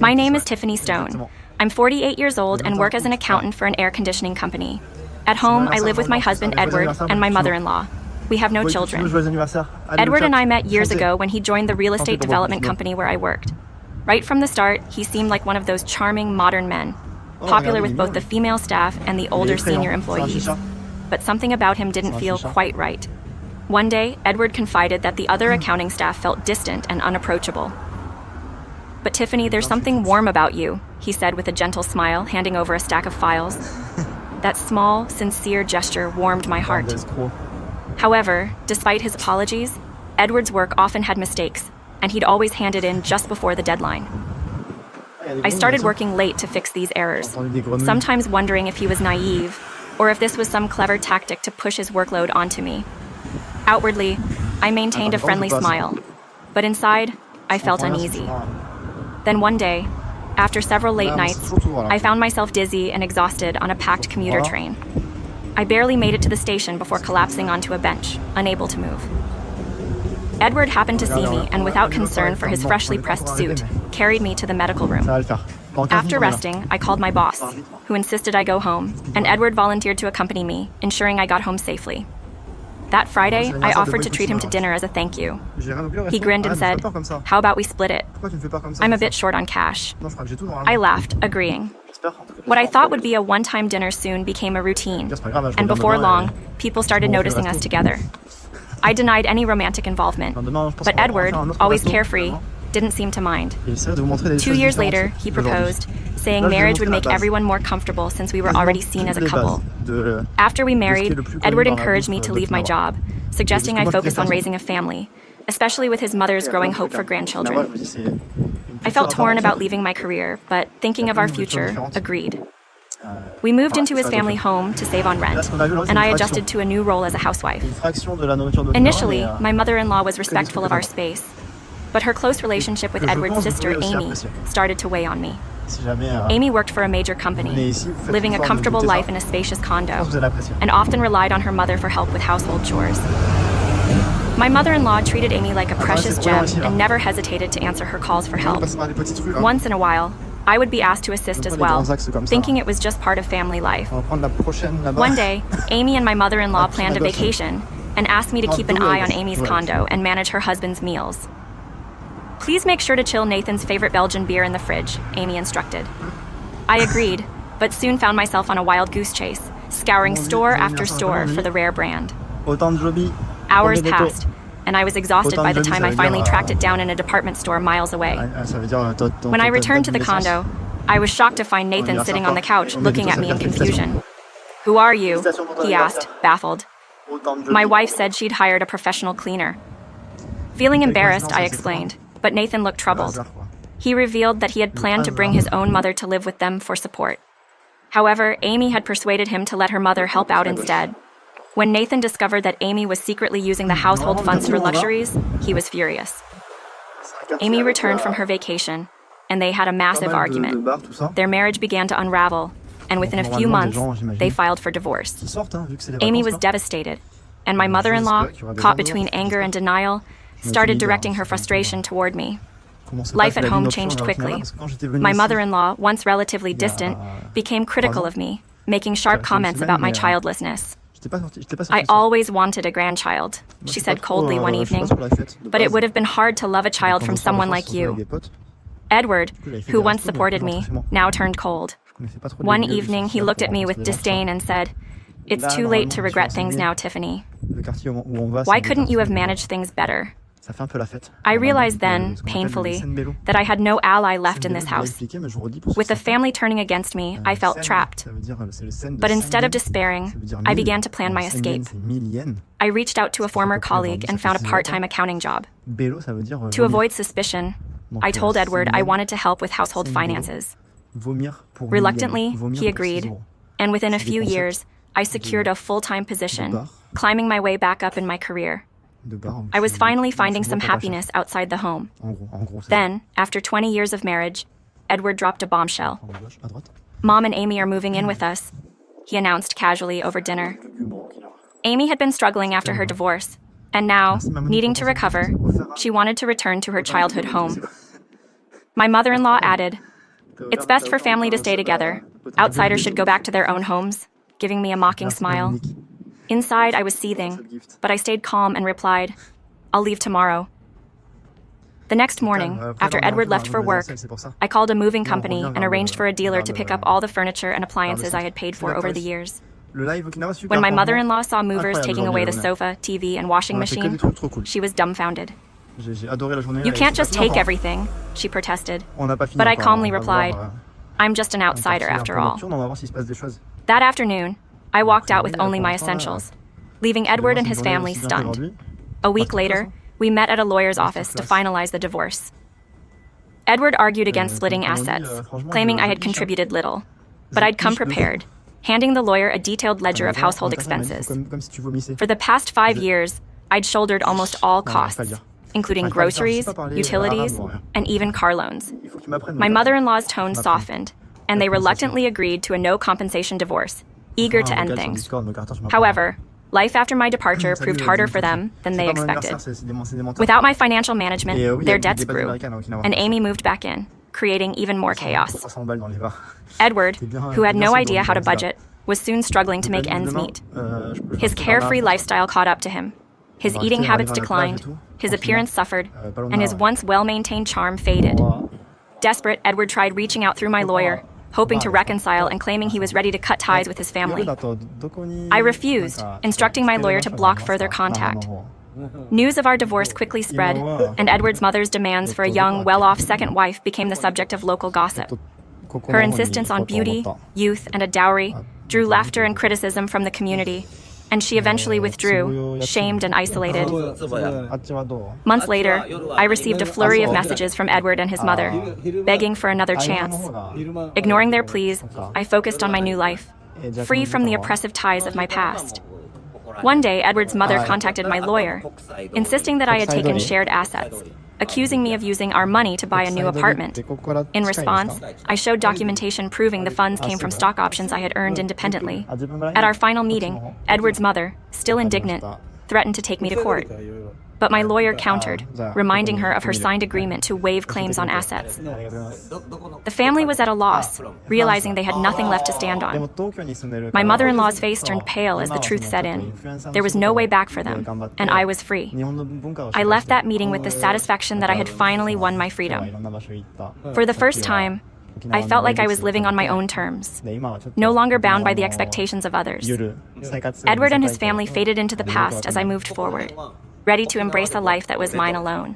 My name is Tiffany Stone. I'm 48 years old and work as an accountant for an air conditioning company. At home, I live with my husband Edward and my mother-in-law. We have no children. Edward and I met years ago when he joined the real estate development company where I worked. Right from the start, he seemed like one of those charming modern men, popular with both the female staff and the older senior employees. But something about him didn't feel quite right. One day, Edward confided that the other accounting staff felt distant and unapproachable. "But Tiffany, there's something warm about you," he said with a gentle smile, handing over a stack of files. That small, sincere gesture warmed my heart. However, despite his apologies, Edward's work often had mistakes, and he'd always hand it in just before the deadline. I started working late to fix these errors, sometimes wondering if he was naive, or if this was some clever tactic to push his workload onto me. Outwardly, I maintained a friendly smile, but inside, I felt uneasy. Then one day, after several late nights, I found myself dizzy and exhausted on a packed commuter train. I barely made it to the station before collapsing onto a bench, unable to move. Edward happened to see me and, without concern for his freshly pressed suit, carried me to the medical room. After resting, I called my boss, who insisted I go home, and Edward volunteered to accompany me, ensuring I got home safely. That Friday, I offered to treat him to dinner as a thank you. He grinned and said, "How about we split it? I'm a bit short on cash." I laughed, agreeing. What I thought would be a one-time dinner soon became a routine, and before long, people started noticing us together. I denied any romantic involvement, but Edward, always carefree, didn't seem to mind. 2 years later, he proposed, saying marriage would make everyone more comfortable since we were already seen as a couple. After we married, Edward encouraged me to leave my job, suggesting I focus on raising a family, especially with his mother's growing hope for grandchildren. I felt torn about leaving my career, but thinking of our future, agreed. We moved into his family home to save on rent, and I adjusted to a new role as a housewife. Initially, my mother-in-law was respectful of our space, but her close relationship with Edward's sister, Amy, started to weigh on me. Amy worked for a major company, living a comfortable life in a spacious condo, and often relied on her mother for help with household chores. My mother-in-law treated Amy like a precious gem and never hesitated to answer her calls for help. Once in a while, I would be asked to assist as well, thinking it was just part of family life. One day, Amy and my mother-in-law planned a vacation and asked me to keep an eye on Amy's condo and manage her husband's meals. "Please make sure to chill Nathan's favorite Belgian beer in the fridge," Amy instructed. I agreed, but soon found myself on a wild goose chase, scouring store after store for the rare brand. Hours passed, and I was exhausted by the time I finally tracked it down in a department store miles away. When I returned to the condo, I was shocked to find Nathan sitting on the couch, looking at me in confusion. "Who are you?" he asked, baffled. My wife said she'd hired a professional cleaner. Feeling embarrassed, I explained, but Nathan looked troubled. He revealed that he had planned to bring his own mother to live with them for support. However, Amy had persuaded him to let her mother help out instead. When Nathan discovered that Amy was secretly using the household funds for luxuries, he was furious. Amy returned from her vacation, and they had a massive argument. Their marriage began to unravel, and within a few months, they filed for divorce. Amy was devastated, and my mother-in-law, caught between anger and denial, started directing her frustration toward me. Life at home changed quickly. My mother-in-law, once relatively distant, became critical of me, making sharp comments about my childlessness. "I always wanted a grandchild," she said coldly one evening, "but it would have been hard to love a child from someone like you." Edward, who once supported me, now turned cold. One evening, he looked at me with disdain and said, "It's too late to regret things now, Tiffany. Why couldn't you have managed things better?" I realized then, painfully, that I had no ally left in this house. With the family turning against me, I felt trapped. But instead of despairing, I began to plan my escape. I reached out to a former colleague and found a part-time accounting job. To avoid suspicion, I told Edward I wanted to help with household finances. Reluctantly, he agreed, and within a few years, I secured a full-time position, climbing my way back up in my career. I was finally finding some happiness outside the home. Then, after 20 years of marriage, Edward dropped a bombshell. "Mom and Amy are moving in with us," he announced casually over dinner. Amy had been struggling after her divorce, and now, needing to recover, she wanted to return to her childhood home. My mother-in-law added, It's best for family to stay together. Outsiders should go back to their own homes, giving me a mocking smile. Inside, I was seething, but I stayed calm and replied, I'll leave tomorrow. The next morning, after Edward left for work, I called a moving company and arranged for a dealer to pick up all the furniture and appliances I had paid for over the years. When my mother-in-law saw movers taking away the sofa, TV, and washing machine, she was dumbfounded. You can't just take everything, she protested. But I calmly replied, I'm just an outsider after all. That afternoon, I walked out with only my essentials, leaving Edward and his family stunned. A week later, we met at a lawyer's office to finalize the divorce. Edward argued against splitting assets, claiming I had contributed little. But I'd come prepared, handing the lawyer a detailed ledger of household expenses. For the past 5 years, I'd shouldered almost all costs, including groceries, utilities, and even car loans. My mother-in-law's tone softened, and they reluctantly agreed to a no-compensation divorce, eager to end things. However, life after my departure proved harder for them than they expected. Without my financial management, their debts grew, and Amy moved back in, creating even more chaos. Edward, who had no idea how to budget, was soon struggling to make ends meet. His carefree lifestyle caught up to him. His eating habits declined, his appearance suffered, and his once well-maintained charm faded. Desperate, Edward tried reaching out through my lawyer, hoping to reconcile and claiming he was ready to cut ties with his family. I refused, instructing my lawyer to block further contact. News of our divorce quickly spread, and Edward's mother's demands for a young, well-off second wife became the subject of local gossip. Her insistence on beauty, youth, and a dowry drew laughter and criticism from the community, and she eventually withdrew, shamed and isolated. Months later, I received a flurry of messages from Edward and his mother, begging for another chance. Ignoring their pleas, I focused on my new life, free from the oppressive ties of my past. One day, Edward's mother contacted my lawyer, insisting that I had taken shared assets, accusing me of using our money to buy a new apartment. In response, I showed documentation proving the funds came from stock options I had earned independently. At our final meeting, Edward's mother, still indignant, threatened to take me to court. But my lawyer countered, reminding her of her signed agreement to waive claims on assets. The family was at a loss, realizing they had nothing left to stand on. My mother-in-law's face turned pale as the truth set in. There was no way back for them, and I was free. I left that meeting with the satisfaction that I had finally won my freedom. For the first time, I felt like I was living on my own terms, no longer bound by the expectations of others. Edward and his family faded into the past as I moved forward, ready to embrace a life that was mine alone.